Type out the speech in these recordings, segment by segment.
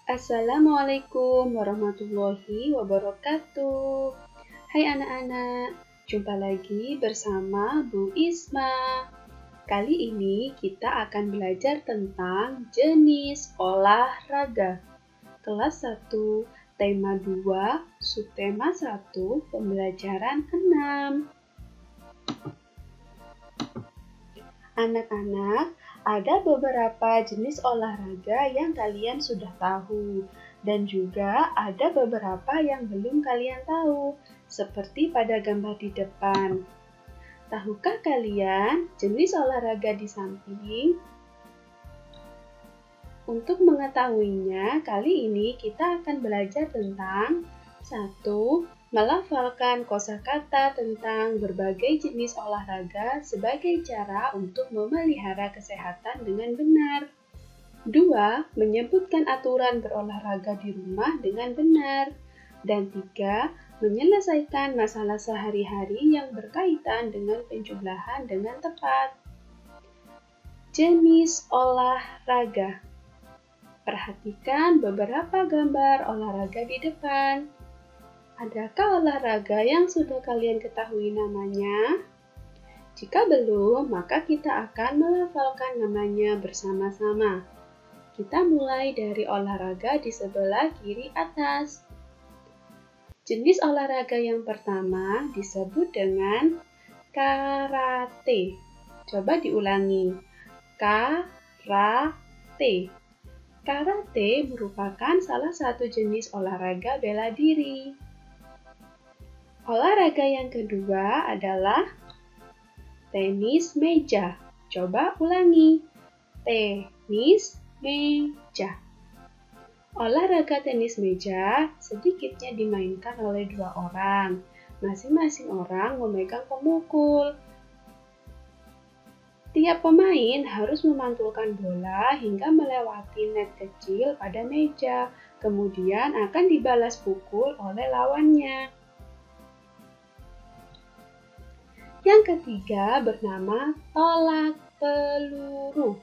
Assalamualaikum warahmatullahi wabarakatuh. Hai anak-anak, jumpa lagi bersama Bu Isma. Kali ini kita akan belajar tentang jenis olahraga. Kelas 1, tema 2, subtema 1, pembelajaran 6. Anak-anak, ada beberapa jenis olahraga yang kalian sudah tahu, dan juga ada beberapa yang belum kalian tahu, seperti pada gambar di depan. Tahukah kalian jenis olahraga di samping? Untuk mengetahuinya, kali ini kita akan belajar tentang 1. Melafalkan kosakata tentang berbagai jenis olahraga sebagai cara untuk memelihara kesehatan dengan benar. 2. Menyebutkan aturan berolahraga di rumah dengan benar. Dan 3. Menyelesaikan masalah sehari-hari yang berkaitan dengan penjumlahan dengan tepat. Jenis olahraga. Perhatikan beberapa gambar olahraga di depan. Adakah olahraga yang sudah kalian ketahui namanya? Jika belum, maka kita akan melafalkan namanya bersama-sama. Kita mulai dari olahraga di sebelah kiri atas. Jenis olahraga yang pertama disebut dengan karate. Coba diulangi. Karate. Karate merupakan salah satu jenis olahraga bela diri. Olahraga yang kedua adalah tenis meja. Coba ulangi. Tenis meja. Olahraga tenis meja sedikitnya dimainkan oleh 2 orang. Masing-masing orang memegang pemukul. Tiap pemain harus memantulkan bola hingga melewati net kecil pada meja, kemudian akan dibalas pukul oleh lawannya. Yang ketiga bernama tolak peluru.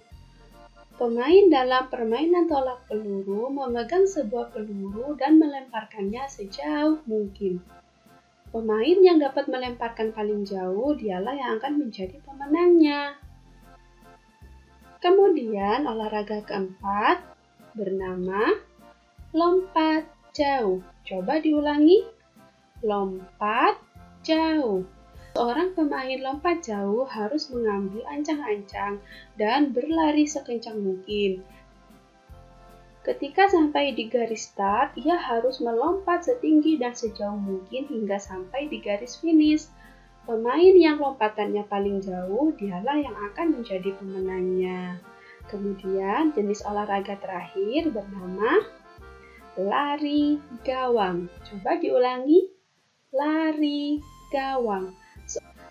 Pemain dalam permainan tolak peluru memegang sebuah peluru dan melemparkannya sejauh mungkin. Pemain yang dapat melemparkan paling jauh dialah yang akan menjadi pemenangnya. Kemudian olahraga keempat bernama lompat jauh. Coba diulangi. Lompat jauh. Seorang pemain lompat jauh harus mengambil ancang-ancang dan berlari sekencang mungkin. Ketika sampai di garis start, ia harus melompat setinggi dan sejauh mungkin hingga sampai di garis finish. Pemain yang lompatannya paling jauh, dialah yang akan menjadi pemenangnya. Kemudian jenis olahraga terakhir bernama lari gawang. Coba diulangi. Lari gawang.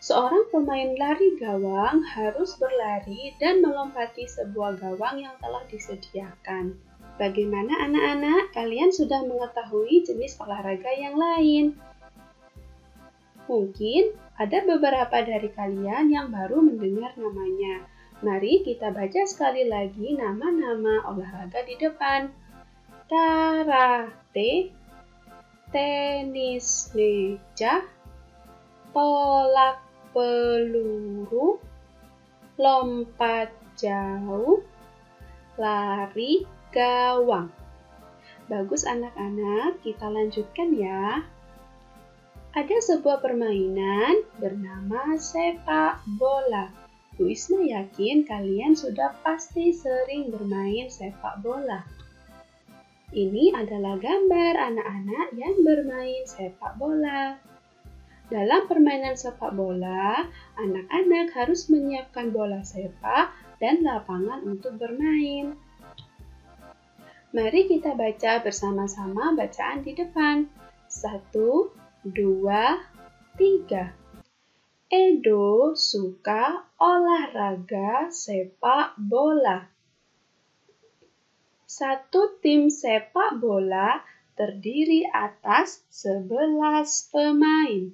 Seorang pemain lari gawang harus berlari dan melompati sebuah gawang yang telah disediakan. Bagaimana anak-anak? Kalian sudah mengetahui jenis olahraga yang lain. Mungkin ada beberapa dari kalian yang baru mendengar namanya. Mari kita baca sekali lagi nama-nama olahraga di depan. Karate, tenis meja, tolak peluru, lompat jauh, lari gawang. Bagus anak-anak, kita lanjutkan ya. Ada sebuah permainan bernama sepak bola. Bu Isma yakin kalian sudah pasti sering bermain sepak bola. Ini adalah gambar anak-anak yang bermain sepak bola. Dalam permainan sepak bola, anak-anak harus menyiapkan bola sepak dan lapangan untuk bermain. Mari kita baca bersama-sama bacaan di depan. 1, 2, 3. Edo suka olahraga sepak bola. Satu tim sepak bola terdiri atas 11 pemain.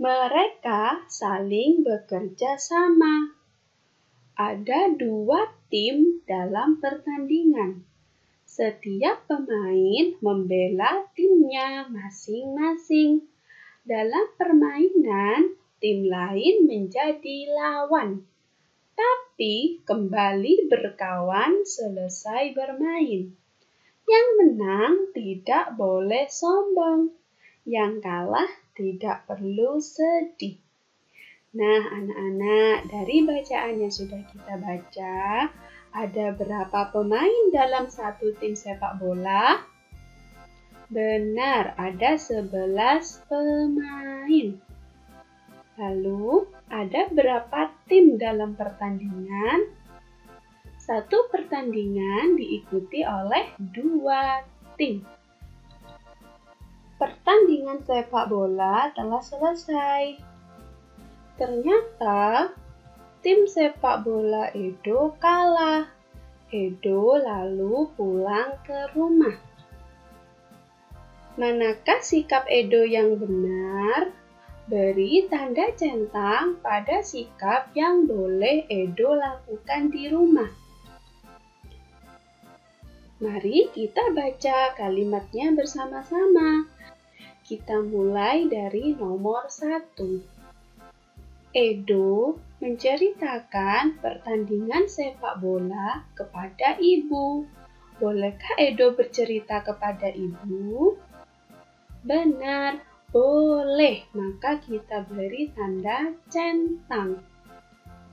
Mereka saling bekerja sama. Ada 2 tim dalam pertandingan. Setiap pemain membela timnya masing-masing. Dalam permainan, tim lain menjadi lawan, tapi kembali berkawan selesai bermain. Yang menang tidak boleh sombong, yang kalah tidak perlu sedih. Nah, anak-anak, dari bacaan yang sudah kita baca, ada berapa pemain dalam satu tim sepak bola? Benar, ada 11 pemain. Lalu, ada berapa tim dalam pertandingan? Satu pertandingan diikuti oleh 2 tim. Pertandingan sepak bola telah selesai. Ternyata, tim sepak bola Edo kalah. Edo lalu pulang ke rumah. Manakah sikap Edo yang benar? Beri tanda centang pada sikap yang boleh Edo lakukan di rumah. Mari kita baca kalimatnya bersama-sama. Kita mulai dari nomor 1. Edo menceritakan pertandingan sepak bola kepada ibu. Bolehkah Edo bercerita kepada ibu? Benar, boleh. Maka kita beri tanda centang.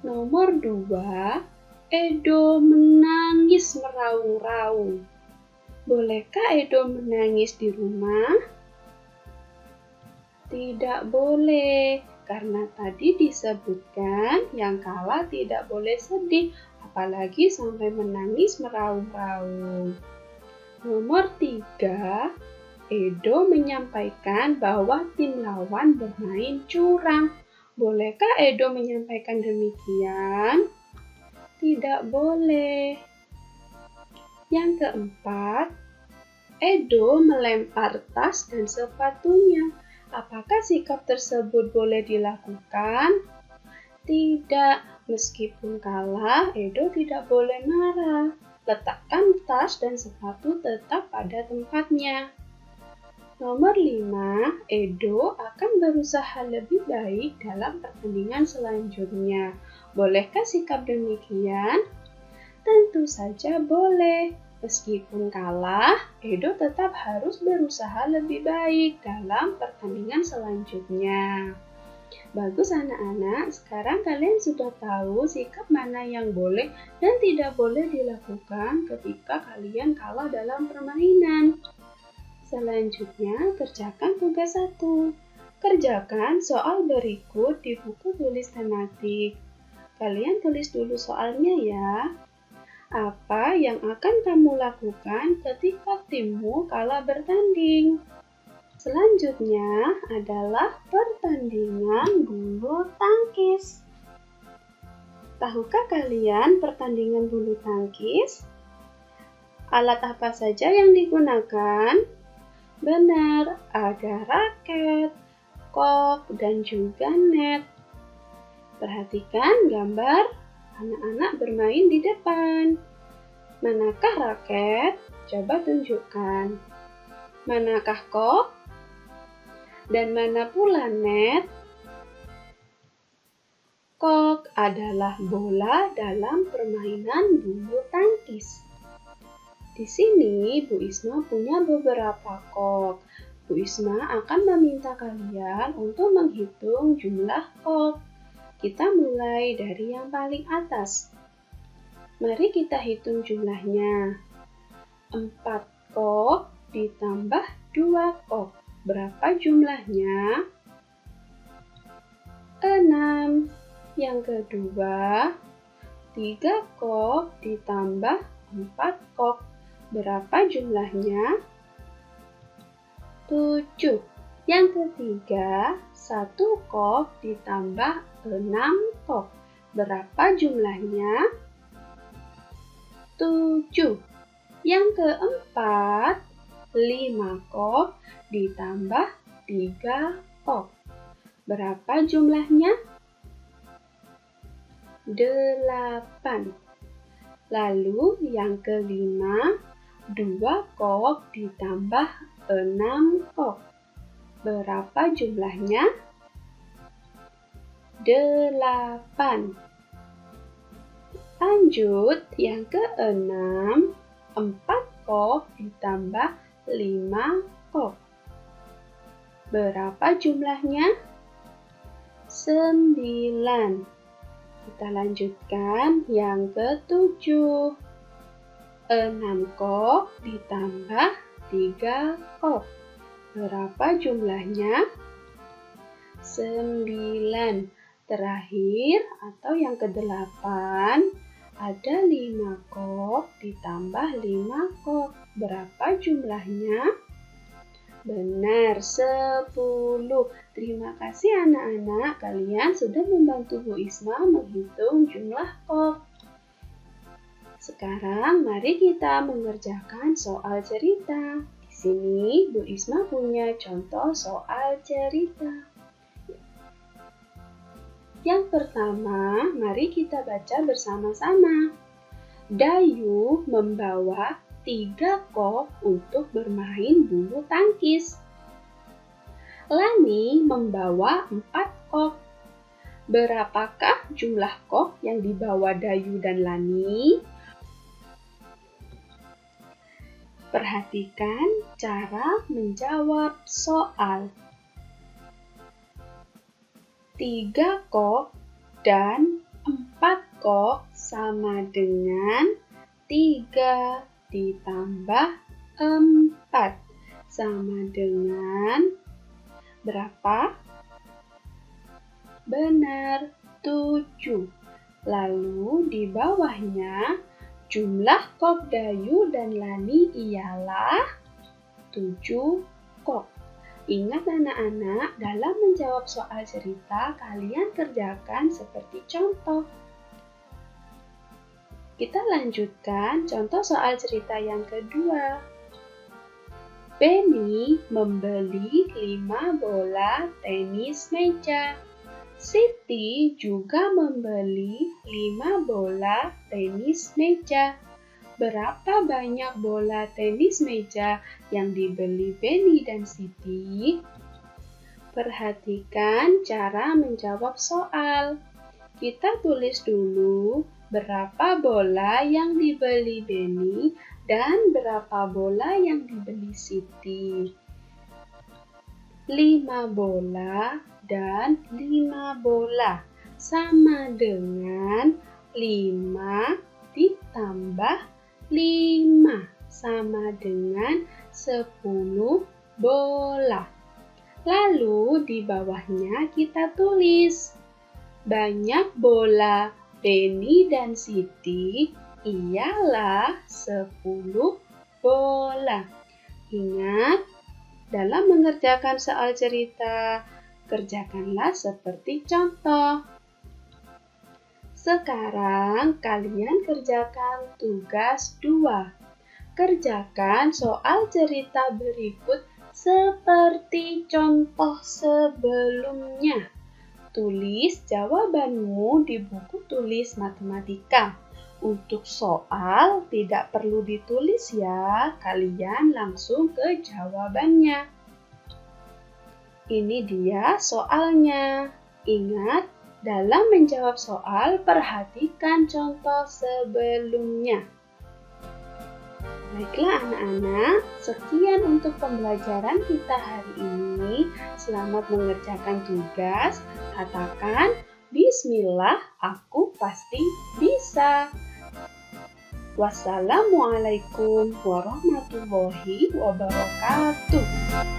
Nomor 2, Edo menangis meraung-raung. Bolehkah Edo menangis di rumah? Tidak boleh, karena tadi disebutkan yang kalah tidak boleh sedih, apalagi sampai menangis meraung-raung. Nomor 3, Edo menyampaikan bahwa tim lawan bermain curang. Bolehkah Edo menyampaikan demikian? Tidak boleh. Yang keempat, Edo melempar tas dan sepatunya. Apakah sikap tersebut boleh dilakukan? Tidak, meskipun kalah, Edo tidak boleh marah. Letakkan tas dan sepatu tetap pada tempatnya. Nomor 5, Edo akan berusaha lebih baik dalam pertandingan selanjutnya. Bolehkah sikap demikian? Tentu saja boleh. Meskipun kalah, Edo tetap harus berusaha lebih baik dalam pertandingan selanjutnya. Bagus anak-anak, sekarang kalian sudah tahu sikap mana yang boleh dan tidak boleh dilakukan ketika kalian kalah dalam permainan. Selanjutnya, kerjakan tugas 1. Kerjakan soal berikut di buku tulis tematik. Kalian tulis dulu soalnya ya. Apa yang akan kamu lakukan ketika timmu kalah bertanding? Selanjutnya adalah pertandingan bulu tangkis. Tahukah kalian pertandingan bulu tangkis? Alat apa saja yang digunakan? Benar, ada raket, kok, dan juga net. Perhatikan gambar anak-anak bermain di depan. Manakah raket? Coba tunjukkan. Manakah kok? Dan mana pula net? Kok adalah bola dalam permainan bulu tangkis. Di sini, Bu Isma punya beberapa kok. Bu Isma akan meminta kalian untuk menghitung jumlah kok. Kita mulai dari yang paling atas. Mari kita hitung jumlahnya. 4 kok ditambah 2 kok. Berapa jumlahnya? 6. Yang kedua, 3 kok ditambah 4 kok. Berapa jumlahnya? 7. Yang ketiga, 1 kok ditambah 6 kok. Berapa jumlahnya? 7. Yang keempat, 5 kok ditambah 3 kok. Berapa jumlahnya? 8. Lalu yang kelima, 2 kok ditambah 6 kok. Berapa jumlahnya? 8. Lanjut, yang ke-6, 4 kok ditambah 5 kok. Berapa jumlahnya? 9. Kita lanjutkan yang ke-7. 6 kok ditambah 3 kok. Berapa jumlahnya? 9. Terakhir atau yang ke-8, ada 5 kok ditambah 5 kok. Berapa jumlahnya? Benar, 10. Terima kasih anak-anak, kalian sudah membantu Bu Isma menghitung jumlah kok. Sekarang mari kita mengerjakan soal cerita. Di sini Bu Isma punya contoh soal cerita. Yang pertama, mari kita baca bersama-sama. Dayu membawa 3 kok untuk bermain bulu tangkis. Lani membawa 4 kok. Berapakah jumlah kok yang dibawa Dayu dan Lani? Perhatikan cara menjawab soal. 3 kok dan 4 kok sama dengan 3 ditambah 4 sama dengan berapa? Benar, 7. Lalu di bawahnya jumlah kok Dayu dan Lani ialah 7 kok. Ingat anak-anak, dalam menjawab soal cerita, kalian kerjakan seperti contoh. Kita lanjutkan contoh soal cerita yang kedua. Benny membeli 5 bola tenis meja. Siti juga membeli 5 bola tenis meja. Berapa banyak bola tenis meja yang dibeli Benny dan Siti? Perhatikan cara menjawab soal. Kita tulis dulu berapa bola yang dibeli Benny dan berapa bola yang dibeli Siti. 5 bola dan 5 bola sama dengan 5 ditambah 5 sama dengan 10 bola. Lalu di bawahnya kita tulis banyak bola Benny dan Siti ialah 10 bola. Ingat, dalam mengerjakan soal cerita, kerjakanlah seperti contoh. Sekarang kalian kerjakan tugas 2. Kerjakan soal cerita berikut seperti contoh sebelumnya. Tulis jawabanmu di buku tulis matematika. Untuk soal tidak perlu ditulis ya, kalian langsung ke jawabannya. Ini dia soalnya. Ingat, dalam menjawab soal, perhatikan contoh sebelumnya. Baiklah anak-anak, sekian untuk pembelajaran kita hari ini. Selamat mengerjakan tugas. Katakan, Bismillah, aku pasti bisa. Wassalamualaikum warahmatullahi wabarakatuh.